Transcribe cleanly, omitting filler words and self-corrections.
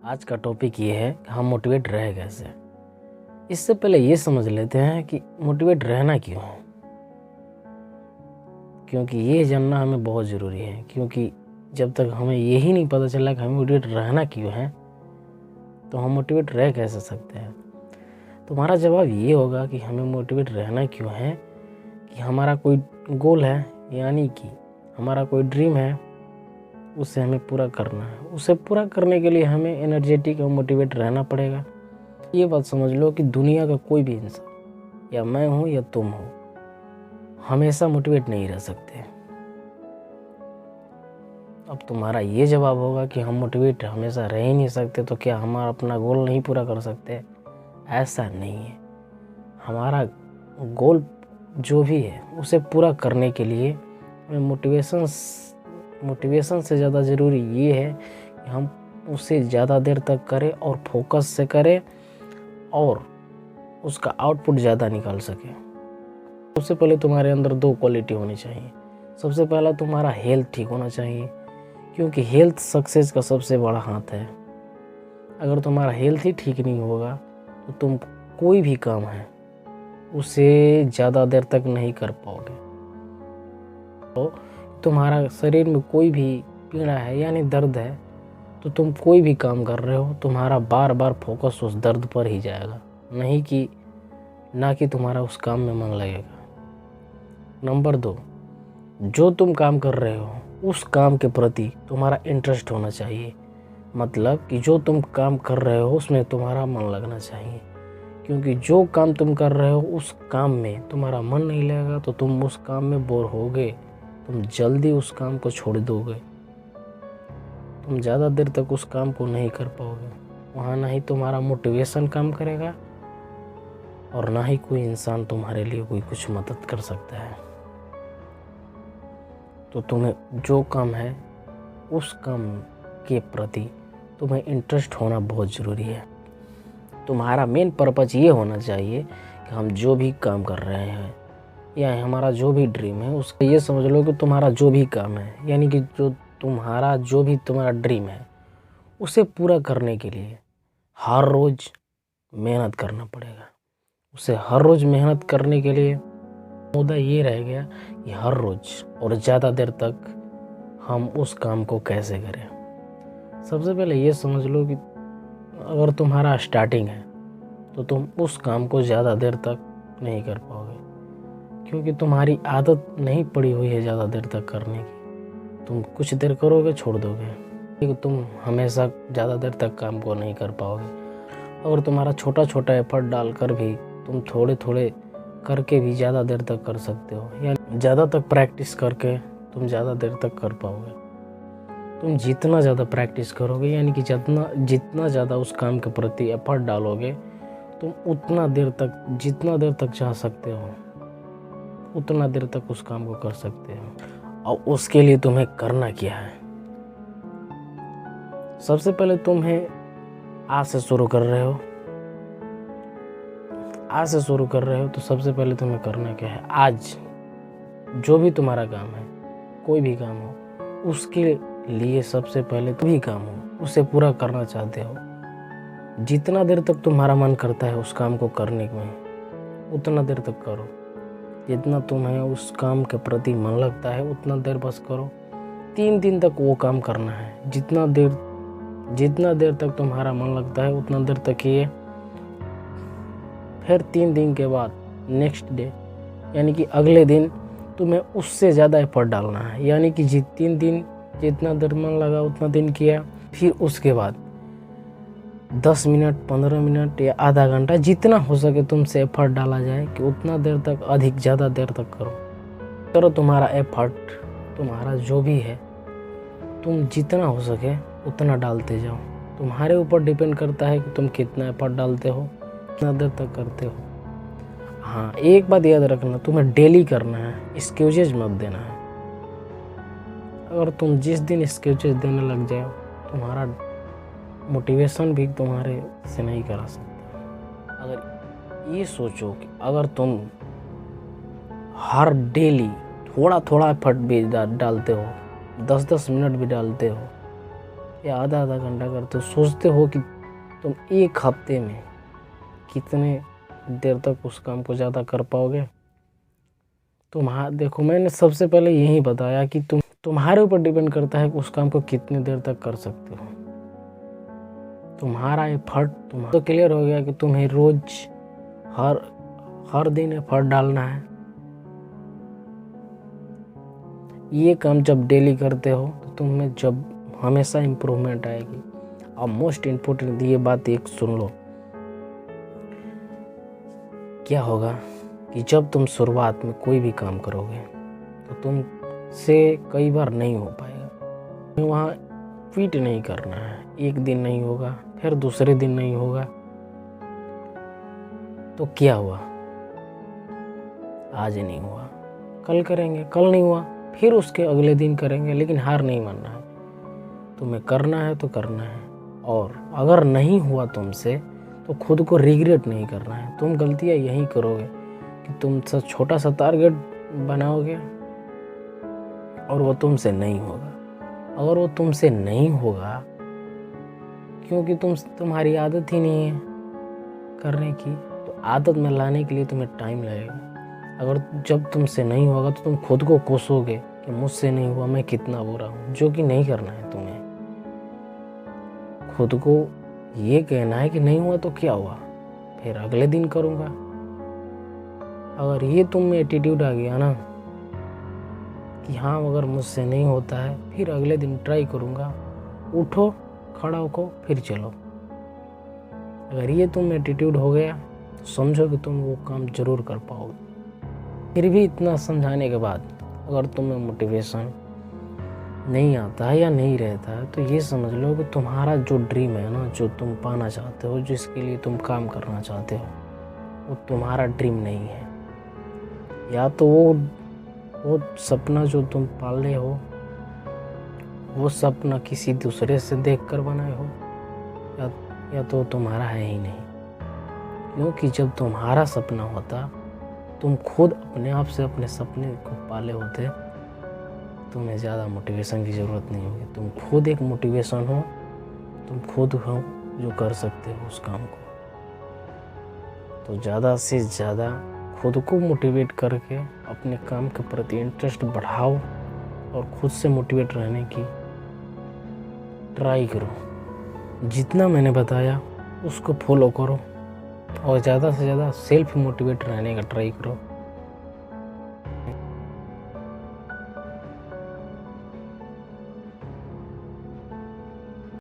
आज का टॉपिक ये है कि हम मोटिवेट रहे कैसे। इससे पहले ये समझ लेते हैं कि मोटिवेट रहना क्यों है, क्योंकि ये जानना हमें बहुत ज़रूरी है। क्योंकि जब तक हमें यही नहीं पता चला कि हमें मोटिवेट रहना क्यों है, तो हम मोटिवेट रह कैसे सकते हैं। तुम्हारा जवाब ये होगा कि हमें मोटिवेट रहना क्यों है कि हमारा कोई गोल है, यानी कि हमारा कोई ड्रीम है, उसे हमें पूरा करना है। उसे पूरा करने के लिए हमें एनर्जेटिक और मोटिवेट रहना पड़ेगा। ये बात समझ लो कि दुनिया का कोई भी इंसान, या मैं हूँ या तुम हो, हमेशा मोटिवेट नहीं रह सकते। अब तुम्हारा ये जवाब होगा कि हम मोटिवेट हमेशा रह ही नहीं सकते, तो क्या हम अपना गोल नहीं पूरा कर सकते? ऐसा नहीं है। हमारा गोल जो भी है उसे पूरा करने के लिए हमें मोटिवेशन से ज़्यादा ज़रूरी ये है कि हम उसे ज़्यादा देर तक करें और फोकस से करें और उसका आउटपुट ज़्यादा निकाल सकें। सबसे पहले तुम्हारे अंदर 2 क्वालिटी होनी चाहिए। सबसे पहला तुम्हारा हेल्थ ठीक होना चाहिए, क्योंकि हेल्थ सक्सेस का सबसे बड़ा हाथ है। अगर तुम्हारा हेल्थ ही ठीक नहीं होगा तो तुम कोई भी काम है उसे ज़्यादा देर तक नहीं कर पाओगे। तो तुम्हारा शरीर में कोई भी पीड़ा है यानी दर्द है, तो तुम कोई भी काम कर रहे हो, तुम्हारा बार बार फोकस उस दर्द पर ही जाएगा, ना कि तुम्हारा उस काम में मन लगेगा। नंबर 2, जो तुम काम कर रहे हो उस काम के प्रति तुम्हारा इंटरेस्ट होना चाहिए। मतलब कि जो तुम काम कर रहे हो उसमें तुम्हारा मन लगना चाहिए, क्योंकि जो काम तुम कर रहे हो उस काम में तुम्हारा मन नहीं लगेगा तो तुम उस काम में बोर होगे, तुम जल्दी उस काम को छोड़ दोगे, तुम ज़्यादा देर तक उस काम को नहीं कर पाओगे। वहाँ ना ही तुम्हारा मोटिवेशन काम करेगा और ना ही कोई इंसान तुम्हारे लिए कोई कुछ मदद कर सकता है। तो तुम्हें जो काम है उस काम के प्रति तुम्हें इंटरेस्ट होना बहुत ज़रूरी है। तुम्हारा मेन पर्पज़ ये होना चाहिए कि हम जो भी काम कर रहे हैं या हमारा जो भी ड्रीम है, उसका ये समझ लो कि तुम्हारा जो भी काम है, यानी कि जो भी तुम्हारा ड्रीम है, उसे पूरा करने के लिए हर रोज़ मेहनत करना पड़ेगा। उसे हर रोज़ मेहनत करने के लिए मुद्दा ये रह गया कि हर रोज़ और ज़्यादा देर तक हम उस काम को कैसे करें। सबसे पहले ये समझ लो कि अगर तुम्हारा स्टार्टिंग है तो तुम उस काम को ज़्यादा देर तक नहीं कर पाओगे, क्योंकि तुम्हारी आदत नहीं पड़ी हुई है ज़्यादा देर तक करने की। तुम कुछ देर करोगे, छोड़ दोगे, क्योंकि तुम हमेशा ज़्यादा देर तक काम को नहीं कर पाओगे। अगर तुम्हारा छोटा छोटा एफर्ट डालकर भी तुम थोड़े थोड़े करके भी ज़्यादा देर तक कर सकते हो, या ज़्यादा तक प्रैक्टिस करके तुम ज़्यादा देर तक कर पाओगे। तुम जितना ज़्यादा प्रैक्टिस करोगे, यानी कि जितना ज़्यादा उस काम के प्रति एफर्ट डालोगे, तुम जितना देर तक चाह सकते हो उतना देर तक उस काम को कर सकते हो। और उसके लिए तुम्हें करना क्या है? सबसे पहले तुम्हें आज से शुरू कर रहे हो तो सबसे पहले तुम्हें करना क्या है? आज जो भी तुम्हारा काम है, कोई भी काम हो, उसके लिए सबसे पहले भी काम हो उसे पूरा करना चाहते हो, जितना देर तक तुम्हारा मन करता है उस काम को करने में, उतना देर तक करो। जितना तुम्हें उस काम के प्रति मन लगता है उतना देर बस करो। 3 दिन तक वो काम करना है। जितना देर तक तुम्हारा मन लगता है उतना देर तक किए। फिर 3 दिन के बाद नेक्स्ट डे, यानी कि अगले दिन तुम्हें उससे ज़्यादा एफर्ट डालना है, यानी कि 3 दिन जितना देर मन लगा उतना दिन किया। फिर उसके बाद 10 मिनट, 15 मिनट या आधा घंटा, जितना हो सके तुमसे एफर्ट डाला जाए कि उतना देर तक, ज़्यादा देर तक करो। तुम्हारा एफर्ट, तुम्हारा जो भी है, तुम जितना हो सके उतना डालते जाओ। तुम्हारे ऊपर डिपेंड करता है कि तुम कितना एफर्ट डालते हो, कितना देर तक करते हो। हाँ, एक बात याद रखना, तुम्हें डेली करना है, एक्सक्यूजेज मत देना है। अगर तुम जिस दिन एक्सक्यूजेज देने लग जाओ, तुम्हारा मोटिवेशन भी तुम्हारे से नहीं करा सकता। अगर ये सोचो कि अगर तुम हर डेली थोड़ा थोड़ा एफर्ट भी डालते हो, 10-10 मिनट भी डालते हो, या आधा आधा घंटा करते हो? सोचते हो कि तुम एक हफ्ते में कितने देर तक उस काम को ज़्यादा कर पाओगे? देखो, मैंने सबसे पहले यही बताया कि तुम्हारे ऊपर डिपेंड करता है कि उस काम को कितनी देर तक कर सकते हो। तुम्हारा एफर्ट तो क्लियर हो गया कि तुम्हें रोज हर दिन एफर्ट डालना है। ये काम जब डेली करते हो तो तुम्हें जब हमेशा इम्प्रूवमेंट आएगी। और मोस्ट इम्पोर्टेंट ये बात एक सुन लो, क्या होगा कि जब तुम शुरुआत में कोई भी काम करोगे तो तुमसे कई बार नहीं हो पाएगा। वहाँ क्विट नहीं करना है। एक दिन नहीं होगा, फिर दूसरे दिन नहीं होगा, तो क्या हुआ, आज नहीं हुआ, कल करेंगे, कल नहीं हुआ, फिर उसके अगले दिन करेंगे, लेकिन हार नहीं मानना है। तुम्हें करना है तो करना है। और अगर नहीं हुआ तुमसे तो खुद को रिग्रेट नहीं करना है। तुम गलतियाँ यही करोगे कि तुम छोटा सा टारगेट बनाओगे और वो तुमसे नहीं होगा। अगर वो तुमसे नहीं होगा क्योंकि तुम्हारी आदत ही नहीं है करने की, तो आदत में लाने के लिए तुम्हें टाइम लगेगा। अगर जब तुमसे नहीं होगा तो तुम खुद को कोसोगे कि मुझसे नहीं हुआ, मैं कितना बुरा हूँ, जो कि नहीं करना है तुम्हें। खुद को ये कहना है कि नहीं हुआ तो क्या हुआ, फिर अगले दिन करूँगा। अगर ये तुम में एटीट्यूड आ गया ना कि हाँ अगर मुझसे नहीं होता है फिर अगले दिन ट्राई करूँगा, उठो, खड़ा होको, फिर चलो। अगर ये तुम में एटीट्यूड हो गया तो समझो कि तुम वो काम जरूर कर पाओगे। फिर भी इतना समझाने के बाद अगर तुम्हें मोटिवेशन नहीं आता है या नहीं रहता है तो ये समझ लो कि तुम्हारा जो ड्रीम है ना, जो तुम पाना चाहते हो, जिसके लिए तुम काम करना चाहते हो, वो तुम्हारा ड्रीम नहीं है। या तो वो सपना जो तुम पाले हो, वो सपना किसी दूसरे से देखकर बनाए हो, या तो तुम्हारा है ही नहीं। क्योंकि जब तुम्हारा सपना होता, तुम खुद अपने आप से अपने सपने को पाले होते, तुम्हें ज़्यादा मोटिवेशन की ज़रूरत नहीं होगी। तुम खुद एक मोटिवेशन हो, तुम खुद हो जो कर सकते हो उस काम को। तो ज़्यादा से ज़्यादा खुद को मोटिवेट करके अपने काम के प्रति इंटरेस्ट बढ़ाओ और खुद से मोटिवेट रहने की ट्राई करो। जितना मैंने बताया उसको फॉलो करो और ज़्यादा से ज़्यादा सेल्फ मोटिवेट रहने का ट्राई करो।